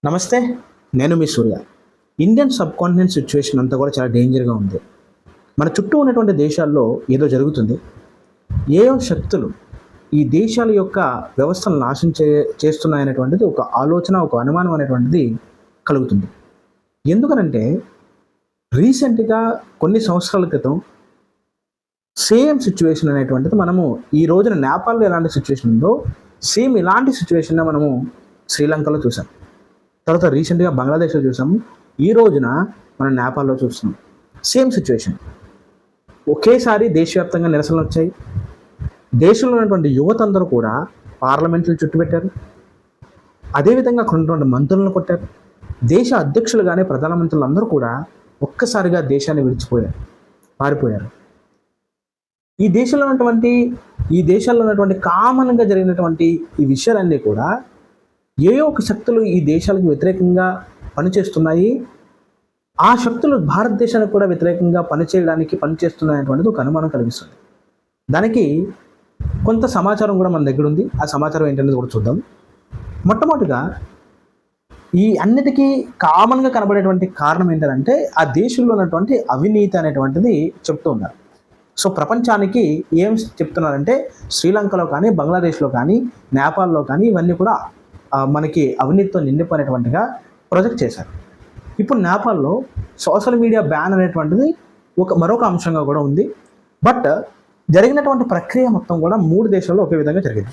నమస్తే. నేను మీ సూర్య. Indian sub continent situation అంతా కూడా చాలా డేంజర్గా ఉంది. మన చుట్టూ ఉన్నటువంటి దేశాల్లో ఏదో జరుగుతుంది. ఏయో శక్తులు ఈ దేశాల యొక్క వ్యవస్థను నాశనం చేస్తున్నాయనేటువంటిది ఒక ఆలోచన, ఒక అనుమానం అనేటువంటిది కలుగుతుంది. ఎందుకనంటే రీసెంట్గా కొన్ని సంవత్సరాల క్రితం సేమ్ సిచ్యువేషన్ అనేటువంటిది మనము ఈ రోజున నేపాల్లో ఎలాంటి సిచ్యువేషన్ ఉందో సేమ్ ఇలాంటి సిచ్యువేషన్ మనము శ్రీలంకలో చూసాం. తర్వాత రీసెంట్గా బంగ్లాదేశ్లో చూసాము. ఈ రోజున మనం నేపాల్లో చూస్తున్నాం. Same situation. ఒకేసారి దేశవ్యాప్తంగా నిరసనలు వచ్చాయి. దేశంలో ఉన్నటువంటి యువత అందరూ కూడా పార్లమెంట్లు చుట్టుపెట్టారు. అదేవిధంగా అక్కడ ఉన్నటువంటి మంత్రులను కొట్టారు. దేశ అధ్యక్షులు కానీ ప్రధానమంత్రులు అందరూ కూడా ఒక్కసారిగా దేశాన్ని పారిపోయారు. ఈ దేశాల్లో ఉన్నటువంటి కామన్గా జరిగినటువంటి ఈ విషయాలన్నీ కూడా ఏయో ఒక శక్తులు ఈ దేశాలకు వ్యతిరేకంగా పనిచేస్తున్నాయి. ఆ శక్తులు భారతదేశానికి కూడా వ్యతిరేకంగా పనిచేస్తున్నాయనేటువంటిది ఒక అనుమానం కలిగిస్తుంది. దానికి కొంత సమాచారం కూడా మన దగ్గర ఉంది. ఆ సమాచారం ఏంటనేది కూడా చూద్దాం. మొట్టమొదటిగా ఈ అన్నిటికీ కామన్గా కనబడేటువంటి కారణం ఏంటంటే ఆ దేశంలో ఉన్నటువంటి అవినీతి అనేటువంటిది చెప్తూ ఉన్నారు. సో ప్రపంచానికి ఏం చెప్తున్నారంటే శ్రీలంకలో కానీ, బంగ్లాదేశ్లో కానీ, నేపాల్లో కానీ ఇవన్నీ కూడా మనకి అవినీతితో నిండిపోయినటువంటిగా ప్రొజెక్ట్ చేశారు. ఇప్పుడు నేపాల్లో సోషల్ మీడియా బ్యాన్ అనేటువంటిది మరొక అంశంగా కూడా ఉంది. బట్ జరిగినటువంటి ప్రక్రియ మొత్తం కూడా 3 దేశాల్లో ఒకే విధంగా జరిగింది.